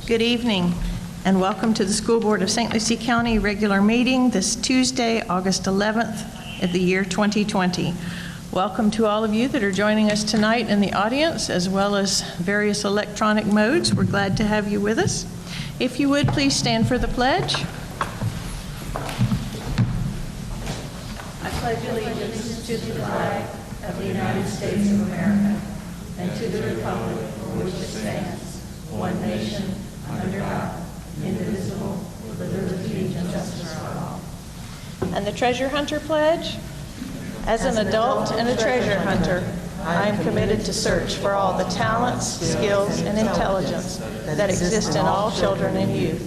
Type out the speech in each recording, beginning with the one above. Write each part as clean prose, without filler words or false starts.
Good evening, and welcome to the School Board of St. Lucie County regular meeting this Tuesday, August 11th of the year 2020. Welcome to all of you that are joining us tonight in the audience, as well as various electronic modes. We're glad to have you with us. If you would, please stand for the pledge. I pledge allegiance to the flag of the United States of America and to the republic for which it stands, one nation, under God, indivisible, with liberty and justice for all. And the treasure hunter pledge? As an adult and a treasure hunter, I am committed to search for all the talents, skills, and intelligence that exist in all children and youth.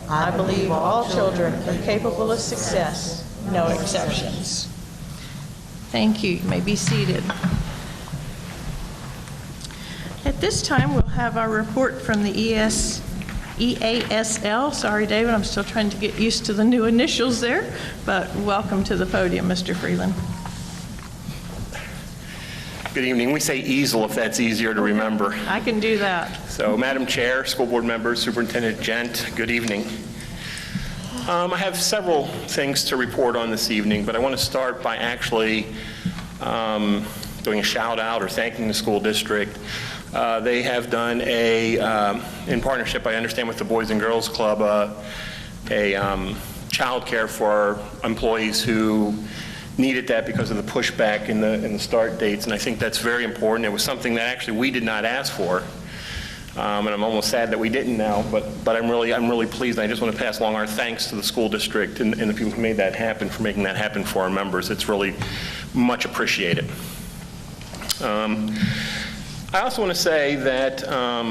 I believe all children are capable of success, no exceptions. Thank you. You may be seated. At this time, we'll have our report from the EASL. Sorry, David, I'm still trying to get used to the new initials there, but welcome to the podium, Mr. Freeland. Good evening. We say easel if that's easier to remember. I can do that. So, Madam Chair, school board members, Superintendent Gent, good evening. I have several things to report on this evening, but I want to start by actually doing a shout out or thanking the school district. They have done in partnership, I understand, with the Boys and Girls Club, child care for employees who needed that because of the pushback in the start dates, and I think that's very important. It was something that actually we did not ask for, and I'm almost sad that we didn't now, but I'm really pleased. I just want to pass along our thanks to the school district and the people who made that happen for making that happen for our members. It's really much appreciated. I also want to say that, I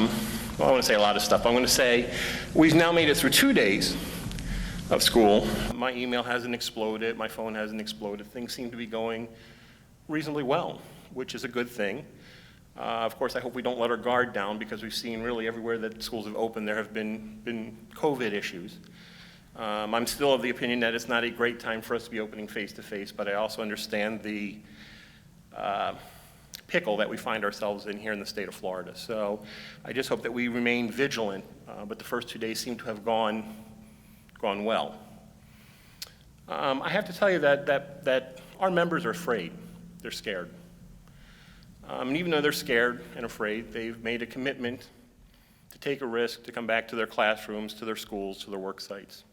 want to say a lot of stuff. I'm going to say we've now made it through 2 days of school. My email hasn't exploded, my phone hasn't exploded. Things seem to be going reasonably well, which is a good thing. Of course, I hope we don't let our guard down, because we've seen really everywhere that schools have opened, there have been COVID issues. I'm still of the opinion that it's not a great time for us to be opening face-to-face, but I also understand the pickle that we find ourselves in here in the state of Florida. So I just hope that we remain vigilant, but the first 2 days seem to have gone well. I have to tell you that our members are afraid. They're scared. And even though they're scared and afraid, they've made a commitment to take a risk to come back to their classrooms, to their schools, to their work sites.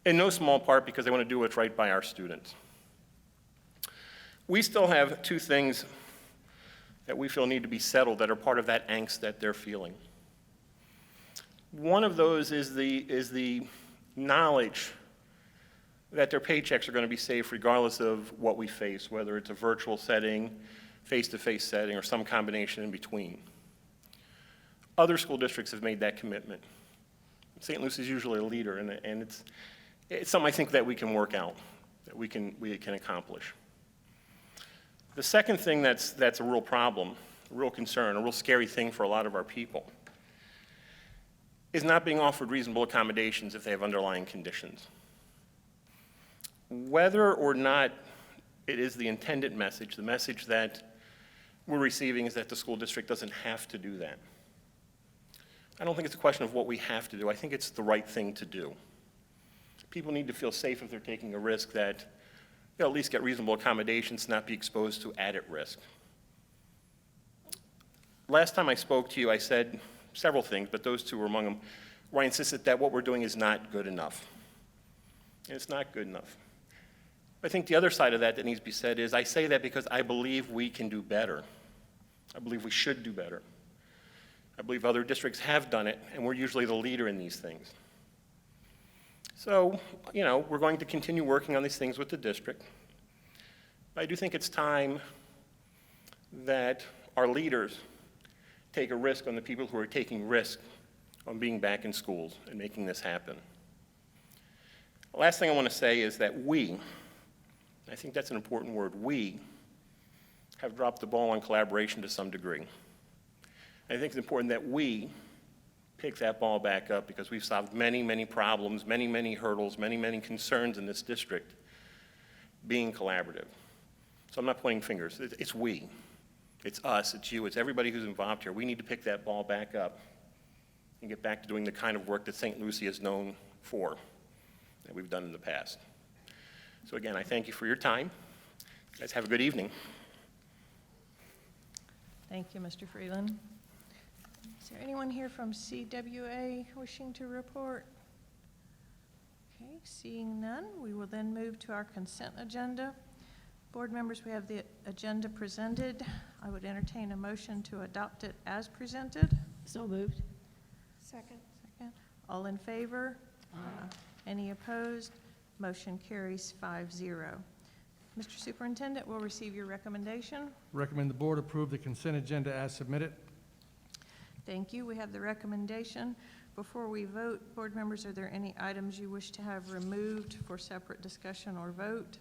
In no small part because they want to do what's right by our students. We still have two things that we feel need to be settled that are part of that angst that they're feeling. One of those is the knowledge that their paychecks are going to be safe regardless of what we face, whether it's a virtual setting, face-to-face setting, or some combination in between. Other school districts have made that commitment. St. Lucie is usually a leader, and it's something I think that we can work out, that we can accomplish. The second thing that's a real problem, a real concern, a real scary thing for a lot of our people is not being offered reasonable accommodations if they have underlying conditions. Whether or not it is the intended message, the message that we're receiving is that the school district doesn't have to do that. I don't think it's a question of what we have to do. I think it's the right thing to do. People need to feel safe if they're taking a risk that they'll at least get reasonable accommodations, not be exposed to added risk. Last time I spoke to you, I said several things, but those two were among them, where I insisted that what we're doing is not good enough. And it's not good enough. I think the other side of that needs to be said is I say that because I believe we can do better. I believe we should do better. I believe other districts have done it, and we're usually the leader in these things. So, we're going to continue working on these things with the district. I do think it's time that our leaders take a risk on the people who are taking risk on being back in schools and making this happen. The last thing I want to say is that we, I think that's an important word, we have dropped the ball on collaboration to some degree. I think it's important that we pick that ball back up because we've solved many, many problems, many, many hurdles, many, many concerns in this district being collaborative. So I'm not pointing fingers. It's we. It's us. It's you. It's everybody who's involved here. We need to pick that ball back up and get back to doing the kind of work that St. Lucie is known for, that we've done in the past. So again, I thank you for your time. You guys have a good evening. Thank you, Mr. Freeland. Is there anyone here from CWA wishing to report? Okay, seeing none, we will then move to our consent agenda. Board members, we have the agenda presented. I would entertain a motion to adopt it as presented. So moved. Second. All in favor? Any opposed? Motion carries 5-0. Mr. Superintendent, we'll receive your recommendation. Recommend the board approve the consent agenda as submitted. Thank you. We have the recommendation. Before we vote, board members, are there any items you wish to have removed for separate discussion or vote?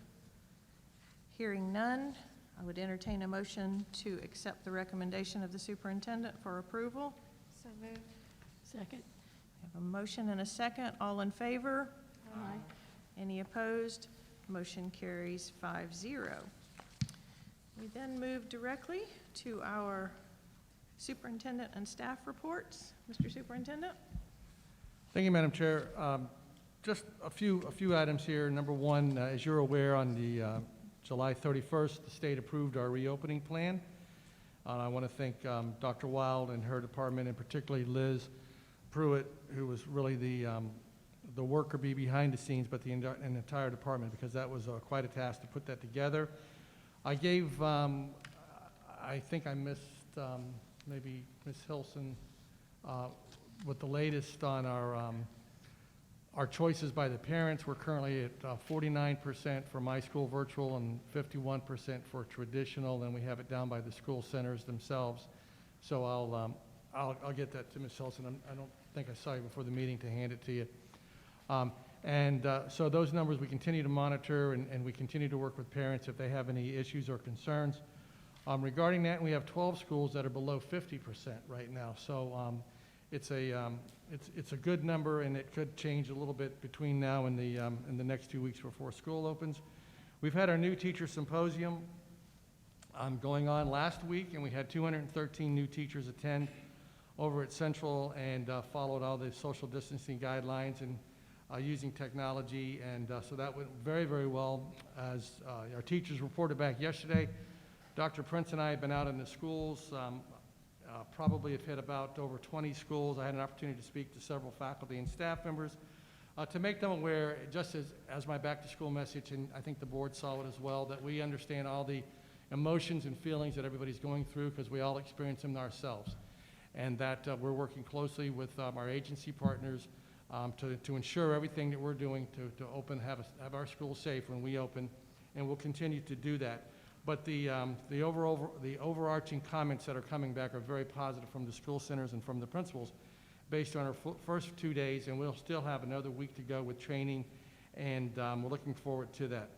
Hearing none, I would entertain a motion to accept the recommendation of the superintendent for approval. So moved. Second. We have a motion and a second. All in favor? Aye. Any opposed? Motion carries 5-0. We then move directly to our superintendent and staff reports. Mr. Superintendent? Thank you, Madam Chair. Just a few items here. Number one, as you're aware, on the July 31st, the state approved our reopening plan. I want to thank Dr. Wild and her department, and particularly Liz Pruitt, who was really the worker bee behind the scenes, but the entire department, because that was quite a task to put that together. I gave, I think I missed maybe Ms. Hilson with the latest on our choices by the parents. We're currently at 49% for My School Virtual and 51% for traditional, and we have it down by the school centers themselves. So I'll get that to Ms. Hilson. I don't think I saw you before the meeting to hand it to you. So those numbers we continue to monitor, and we continue to work with parents if they have any issues or concerns. Regarding that, we have 12 schools that are below 50% right now. So it's a good number, and it could change a little bit between now and the next 2 weeks before school opens. We've had our new teacher symposium going on last week, and we had 213 new teachers attend over at Central, and followed all the social distancing guidelines and using technology, and so that went very, very well. As our teachers reported back yesterday, Dr. Prince and I have been out in the schools, probably have hit about over 20 schools. I had an opportunity to speak to several faculty and staff members to make them aware, just as my back-to-school message, and I think the board saw it as well, that we understand all the emotions and feelings that everybody's going through, because we all experience them ourselves, and that we're working closely with our agency partners to ensure everything that we're doing to open, have our schools safe when we open, and we'll continue to do that. But the overarching comments that are coming back are very positive from the school centers and from the principals based on our first 2 days, and we'll still have another week to go with training, and we're looking forward to that.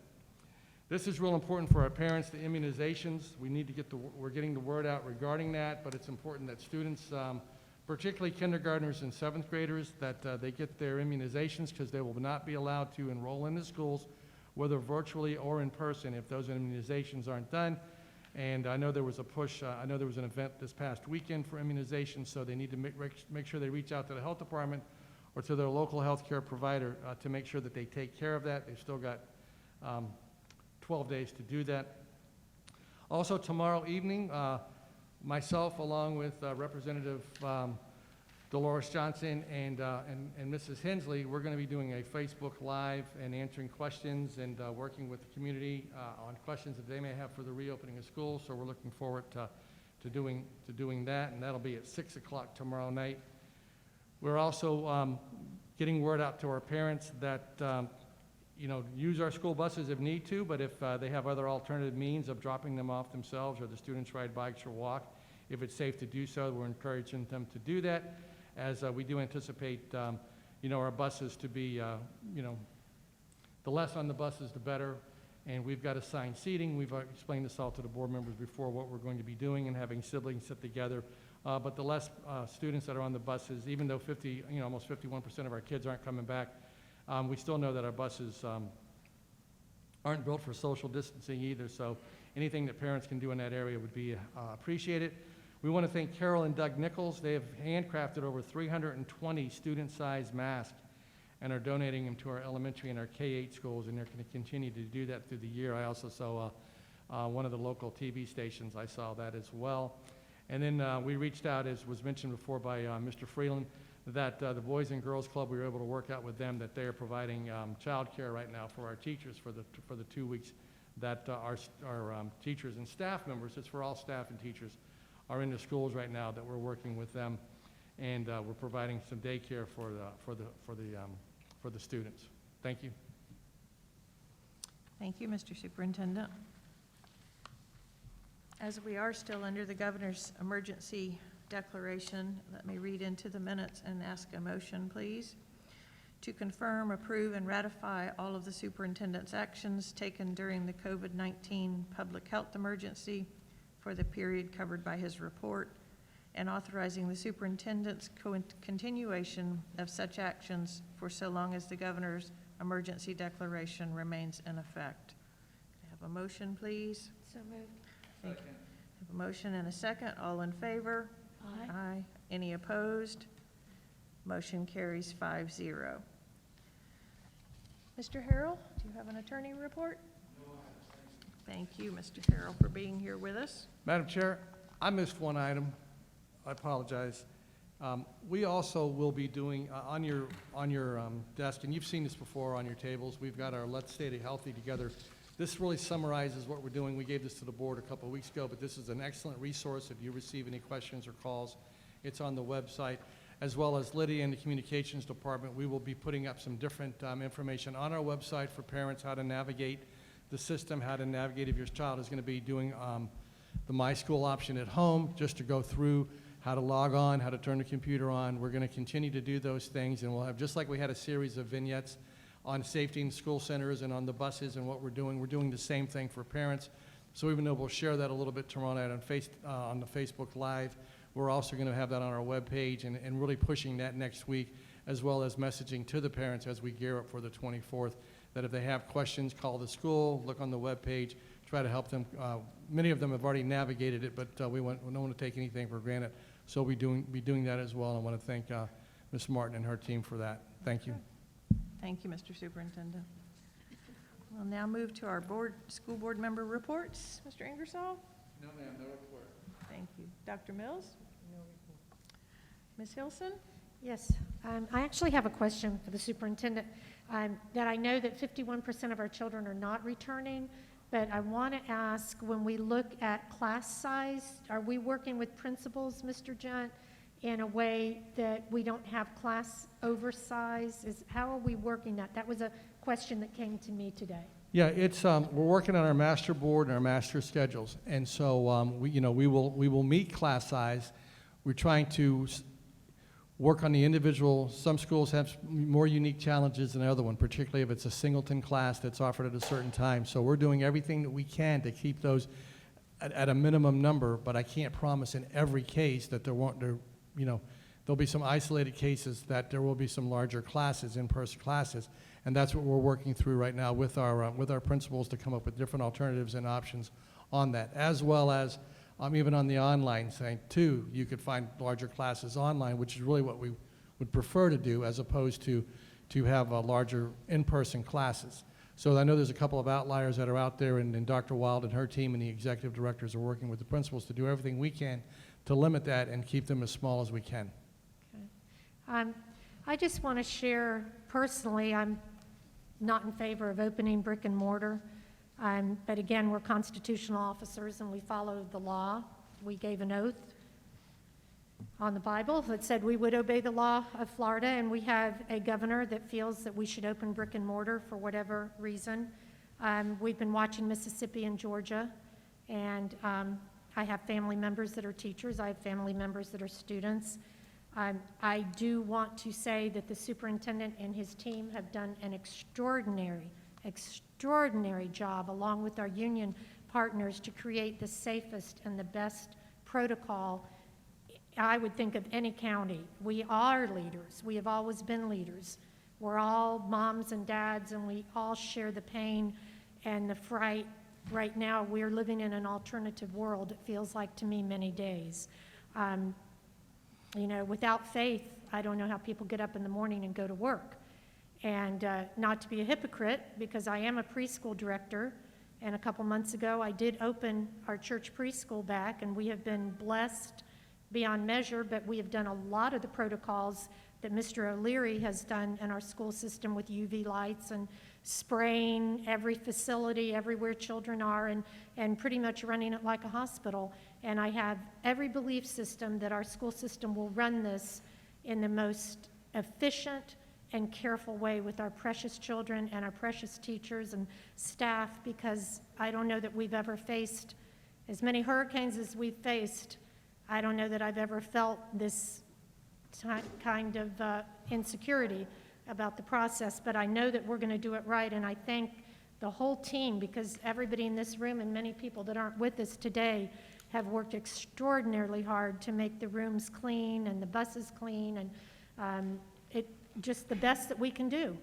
This is real important for our parents, the immunizations. We're getting the word out regarding that, but it's important that students, particularly kindergartners and 7th graders, that they get their immunizations, because they will not be allowed to enroll in the schools, whether virtually or in person, if those immunizations aren't done. And I know there was a push, I know there was an event this past weekend for immunizations, so they need to make sure they reach out to the health department or to their local health care provider to make sure that they take care of that. They've still got 12 days to do that. Also tomorrow evening, myself, along with Representative Dolores Johnson and Mrs. Hensley, we're going to be doing a Facebook Live and answering questions and working with the community on questions that they may have for the reopening of schools. So we're looking forward to doing that, and that'll be at 6 o'clock tomorrow night. We're also getting word out to our parents that use our school buses if need to, but if they have other alternative means of dropping them off themselves, or the students ride bikes or walk, if it's safe to do so, we're encouraging them to do that, as we do anticipate our buses to be, the less on the buses, the better, and we've got assigned seating. We've explained this all to the board members before, what we're going to be doing, and having siblings sit together, but the less students that are on the buses, even though almost 51% of our kids aren't coming back, we still know that our buses aren't built for social distancing either, so anything that parents can do in that area would be appreciated. We want to thank Carol and Doug Nichols. They have handcrafted over 320 student-sized masks and are donating them to our elementary and our K-8 schools, and they're going to continue to do that through the year. I also saw one of the local TV stations, I saw that as well. And then we reached out, as was mentioned before by Mr. Freeland, that the Boys and Girls Club, we were able to work out with them that they are providing childcare right now for our teachers for the 2 weeks that our teachers and staff members, it's for all staff and teachers, are in the schools right now, that we're working with them, and we're providing some daycare for the students. Thank you. Thank you, Mr. Superintendent. As we are still under the governor's emergency declaration, let me read into the minutes and ask a motion, please. To confirm, approve, and ratify all of the superintendent's actions taken during the COVID-19 public health emergency for the period covered by his report, and authorizing the superintendent's continuation of such actions for so long as the governor's emergency declaration remains in effect. I have a motion, please. So moved. Thank you. I have a motion and a second. All in favor? Aye. Aye. Any opposed? Motion carries 5-0. Mr. Harrell, do you have an attorney report? No, thank you, Mr. Harrell, for being here with us. Madam Chair, I missed one item. I apologize. We also will be doing, on your desk, and you've seen this before on your tables, we've got our Let's Stay Healthy Together. This really summarizes what we're doing. We gave this to the board a couple of weeks ago, but this is an excellent resource if you receive any questions or calls. It's on the website, as well as Lydia in the communications department. We will be putting up some different information on our website for parents, how to navigate the system, how to navigate if your child is going to be doing the My School option at home, just to go through how to log on, how to turn the computer on. We're going to continue to do those things, and we'll have, just like we had a series of vignettes on safety in school centers and on the buses and what we're doing the same thing for parents. So even though we'll share that a little bit tomorrow night on the Facebook Live, we're also going to have that on our webpage and really pushing that next week, as well as messaging to the parents as we gear up for the 24th, that if they have questions, call the school, look on the webpage, try to help them. Many of them have already navigated it, but we don't want to take anything for granted. So we'll be doing that as well. I want to thank Ms. Martin and her team for that. Thank you. Thank you, Mr. Superintendent. We'll now move to our school board member reports. Mr. Ingersoll? No, ma'am, no report. Thank you. Dr. Mills? No report. Ms. Hilson? Yes, I actually have a question for the superintendent. That I know that 51% of our children are not returning, but I want to ask, when we look at class size, are we working with principals, Mr. Junt, in a way that we don't have class oversize? How are we working that? That was a question that came to me today. Yeah, it's we're working on our master board and our master schedules, and so we will meet class size. We're trying to work on the individual. Some schools have more unique challenges than the other one, particularly if it's a singleton class that's offered at a certain time. So we're doing everything that we can to keep those at a minimum number, but I can't promise in every case that there'll be some isolated cases that there will be some larger classes, in-person classes, and that's what we're working through right now with our principals to come up with different alternatives and options on that, as well as even on the online side too. You could find larger classes online, which is really what we would prefer to do, as opposed to have larger in-person classes. So I know there's a couple of outliers that are out there, and Dr. Wild and her team and the executive directors are working with the principals to do everything we can to limit that and keep them as small as we can. Okay. I just want to share personally, I'm not in favor of opening brick and mortar, but again, we're constitutional officers and we follow the law. We gave an oath on the Bible that said we would obey the law of Florida, and we have a governor that feels that we should open brick and mortar for whatever reason. We've been watching Mississippi and Georgia, and I have family members that are teachers. I have family members that are students. I do want to say that the superintendent and his team have done an extraordinary job, along with our union partners, to create the safest and the best protocol, I would think, of any county. We are leaders. We have always been leaders. We're all moms and dads, and we all share the pain and the fright. Right now, we're living in an alternative world, it feels like to me, many days. You know, without faith, I don't know how people get up in the morning and go to work. And not to be a hypocrite, because I am a preschool director, and a couple months ago I did open our church preschool back, and we have been blessed beyond measure, but we have done a lot of the protocols that Mr. O'Leary has done in our school system with UV lights and spraying every facility everywhere children are, and pretty much running it like a hospital. And I have every belief system that our school system will run this in the most efficient and careful way with our precious children and our precious teachers and staff, because I don't know that we've ever faced as many hurricanes as we've faced. I don't know that I've ever felt this kind of insecurity about the process, but I know that we're going to do it right, and I thank the whole team, because everybody in this room and many people that aren't with us today have worked extraordinarily hard to make the rooms clean and the buses clean, and it just the best that we can do.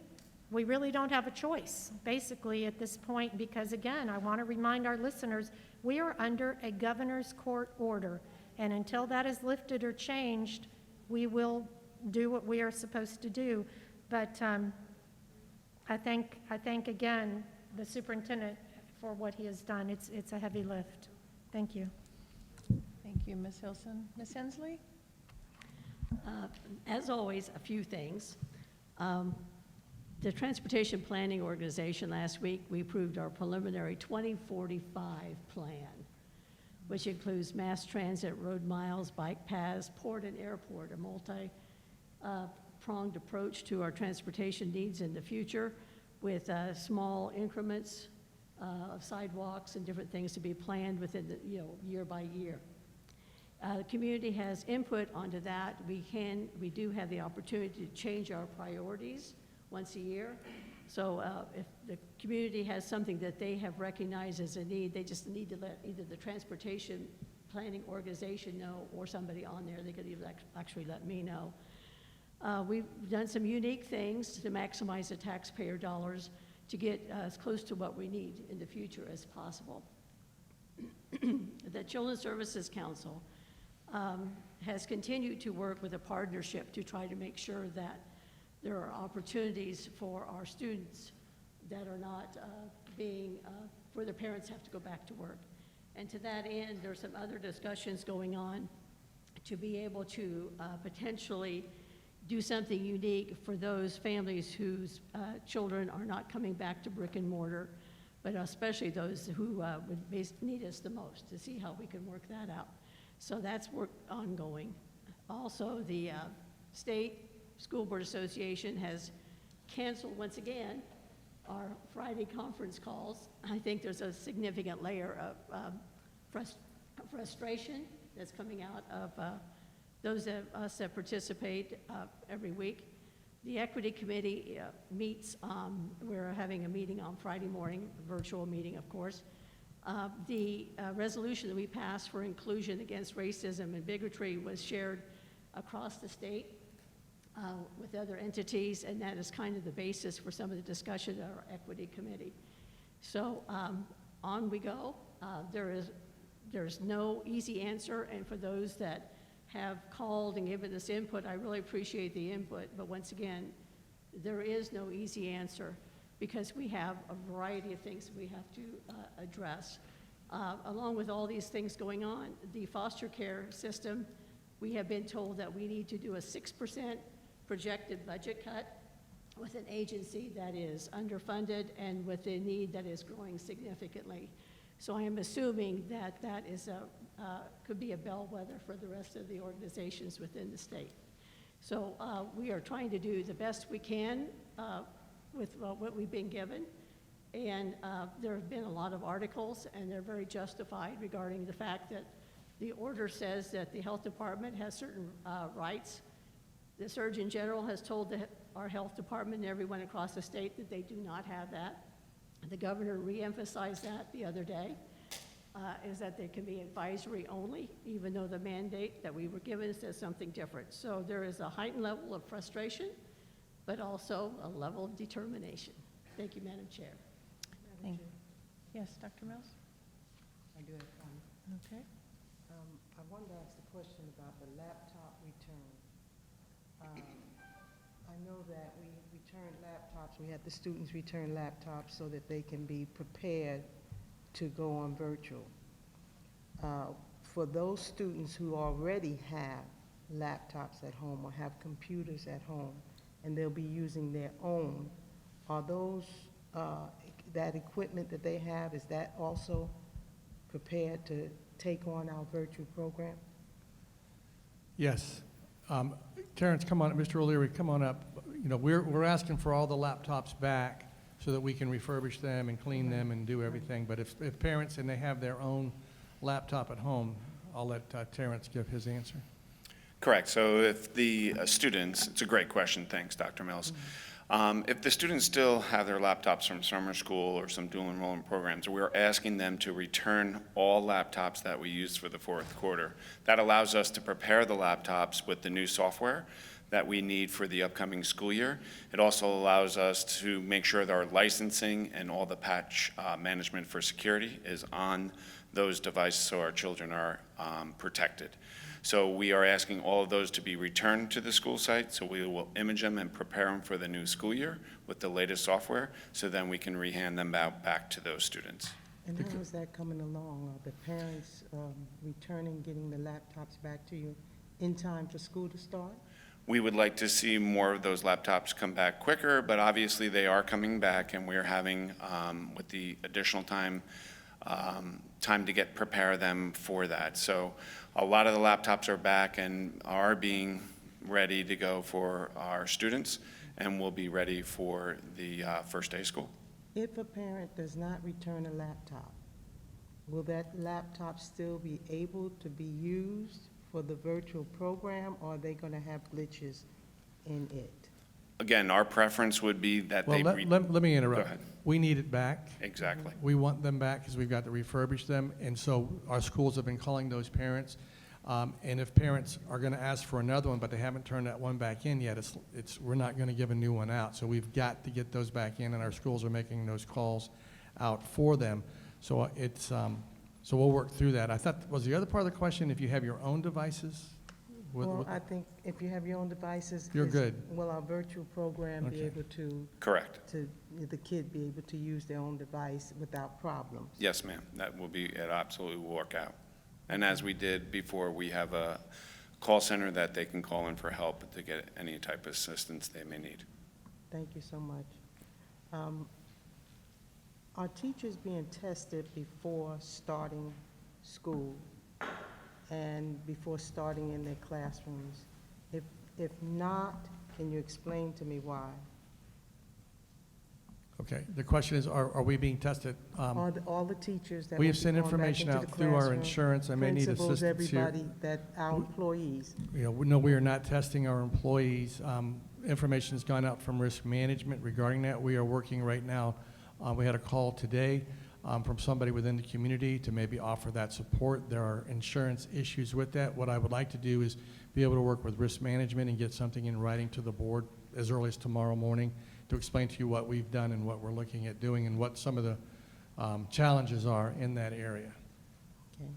We really don't have a choice, basically, at this point, because, again, I want to remind our listeners, we are under a governor's court order, and until that is lifted or changed, we will do what we are supposed to do. But I thank again the superintendent for what he has done. It's a heavy lift. Thank you. Thank you, Ms. Hilson. Ms. Hensley? As always, a few things. The Transportation Planning Organization last week, we approved our preliminary 2045 plan, which includes mass transit, road miles, bike paths, port and airport, a multi-pronged approach to our transportation needs in the future, with small increments of sidewalks and different things to be planned within the, year by year. The community has input onto that. We do have the opportunity to change our priorities once a year. So if the community has something that they have recognized as a need, they just need to let either the Transportation Planning Organization know or somebody on there. They could either actually let me know. We've done some unique things to maximize the taxpayer dollars to get as close to what we need in the future as possible. The Children's Services Council has continued to work with a partnership to try to make sure that there are opportunities for our students that are not where their parents have to go back to work. And to that end, there's some other discussions going on to be able to potentially do something unique for those families whose children are not coming back to brick and mortar, but especially those who would need us the most, to see how we can work that out. So that's work ongoing. Also, the State School Board Association has canceled once again our Friday conference calls. I think there's a significant layer of frustration that's coming out of those of us that participate every week. The Equity Committee meets, we're having a meeting on Friday morning, a virtual meeting, of course. The resolution that we passed for inclusion against racism and bigotry was shared across the state with other entities, and that is kind of the basis for some of the discussion at our Equity Committee. So on we go. There's no easy answer, and for those that have called and given us input, I really appreciate the input, but once again, there is no easy answer because we have a variety of things we have to address. Along with all these things going on, the foster care system, we have been told that we need to do a 6% projected budget cut with an agency that is underfunded and with a need that is growing significantly. So I am assuming that that is could be a bellwether for the rest of the organizations within the state. So we are trying to do the best we can with what we've been given. And there have been a lot of articles, and they're very justified regarding the fact that the order says that the health department has certain rights. The Surgeon General has told our health department and everyone across the state that they do not have that. The governor reemphasized that the other day, is that they can be advisory only, even though the mandate that we were given says something different. So there is a heightened level of frustration, but also a level of determination. Thank you, Madam Chair. Thank you. Yes, Dr. Mills? I do have one. Okay. I wanted to ask the question about the laptop return. I know that we returned laptops, we had the students return laptops so that they can be prepared to go on virtual. For those students who already have laptops at home or have computers at home, and they'll be using their own, are those, that equipment that they have, is that also prepared to take on our virtual program? Yes. Terrence, come on, Mr. O'Leary, come on up. You know, we're asking for all the laptops back so that we can refurbish them and clean them and do everything. But if parents and they have their own laptop at home, I'll let Terrence give his answer. Correct. So if the students, it's a great question, thanks, Dr. Mills. If the students still have their laptops from summer school or some dual enrollment programs, we're asking them to return all laptops that we used for the fourth quarter. That allows us to prepare the laptops with the new software that we need for the upcoming school year. It also allows us to make sure that our licensing and all the patch management for security is on those devices so our children are protected. So we are asking all of those to be returned to the school site, so we will image them and prepare them for the new school year with the latest software, so then we can rehand them back to those students. And how is that coming along? Are the parents returning, getting the laptops back to you in time for school to start? We would like to see more of those laptops come back quicker, but obviously they are coming back, and we're having, with the additional time to prepare them for that. So a lot of the laptops are back and are being ready to go for our students, and will be ready for the first day of school. If a parent does not return a laptop, will that laptop still be able to be used for the virtual program, or are they going to have glitches in it? Again, our preference would be that Well, they... let me interrupt. Go ahead. We need it back. Exactly. We want them back because we've got to refurbish them. And so our schools have been calling those parents. And if parents are going to ask for another one, but they haven't turned that one back in yet, we're not going to give a new one out. So we've got to get those back in, and our schools are making those calls out for them. So so we'll work through that. I thought, was the other part of the question if you have your own devices? Well, I think if you have your own devices. You're good. Will our virtual program be Okay. able to, Correct. the kid be able to use their own device without problems? Yes, ma'am. It absolutely will work out. And as we did before, we have a call center that they can call in for help to get any type of assistance they may need. Thank you so much. Are teachers being tested before starting school and before starting in their classrooms? If not, can you explain to me why? Okay. The question is, are we being tested? All the teachers that We will have be sent going back information into out the through our classroom, insurance. I may need principals, assistance here. everybody, that our employees. You know, no, we are not testing our employees. Information has gone out from risk management regarding that. We are working right now. We had a call today from somebody within the community to maybe offer that support. There are insurance issues with that. What I would like to do is be able to work with risk management and get something in writing to the board as early as tomorrow morning to explain to you what we've done and what we're looking at doing and what some of the challenges are in that area. Okay.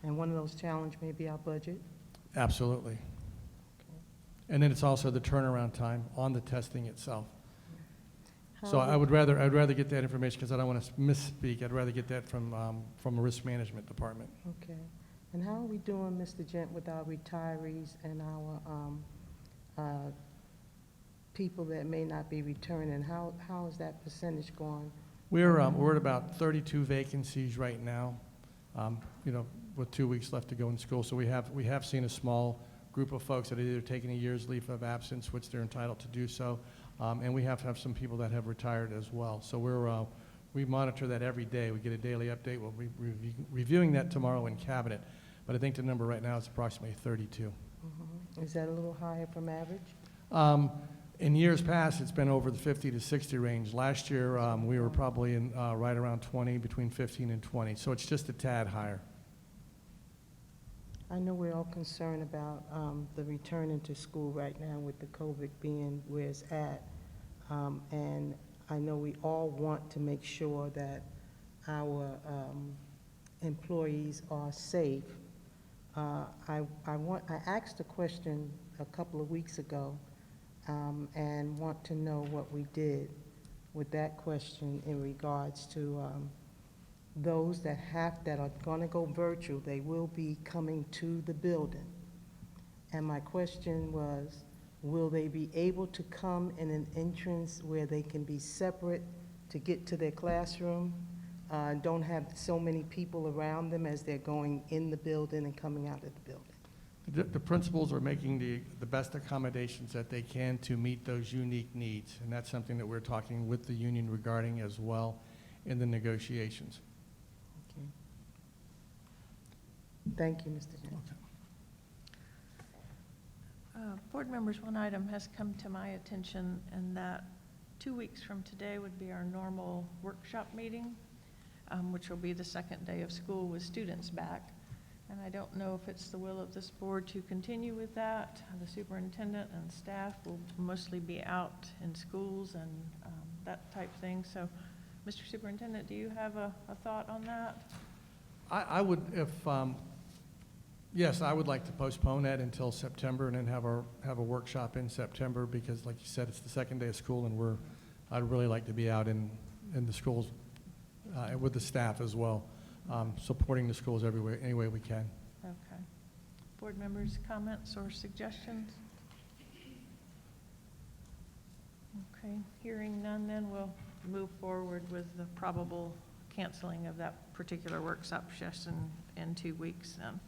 And one of those challenges may be our budget? Absolutely. And then it's also the turnaround time on the testing itself. So I would rather get that information because I don't want to misspeak. I'd rather get that from a risk management department. Okay. And how are we doing, Mr. Gent, with our retirees and our people that may not be returning? How is that percentage going? We're at about 32 vacancies right now, you know, with 2 weeks left to go in school. So we have seen a small group of folks that are either taking a year's leave of absence, which they're entitled to do so, and we have some people that have retired as well. So we monitor that every day. We get a daily update. We'll be reviewing that tomorrow in cabinet, but I think the number right now is approximately 32. Mm-hmm. Is that a little higher from average? In years past, it's been over the 50 to 60 range. Last year, we were probably in right around 20, between 15 and 20. So it's just a tad higher. I know we're all concerned about the returning to school right now with the COVID being where it's at. And I know we all want to make sure that our employees are safe. I asked a question a couple of weeks ago, and want to know what we did with that question in regards to those that are gonna go virtual. They will be coming to the building. And my question was, will they be able to come in an entrance where they can be separate to get to their classroom? Don't have so many people around them as they're going in the building and coming out of the building. The principals are making the best accommodations that they can to meet those unique needs, and that's something that we're talking with the union regarding as well in the negotiations. Okay. Thank you, Mr. Jones. Board members, one item has come to my attention, and that 2 weeks from today would be our normal workshop meeting, which will be the second day of school with students back. And I don't know if it's the will of this board to continue with that. The superintendent and staff will mostly be out in schools and that type thing. So, Mr. Superintendent, do you have a thought on that? I would, yes, I would like to postpone that until September and then have a workshop in September, because like you said, it's the second day of school, and I'd really like to be out in the schools with the staff as well, supporting the schools everywhere, any way we can. Okay. Board members, comments or suggestions? Okay, hearing none, then we'll move forward with the probable canceling of that particular workshop session in 2 weeks then.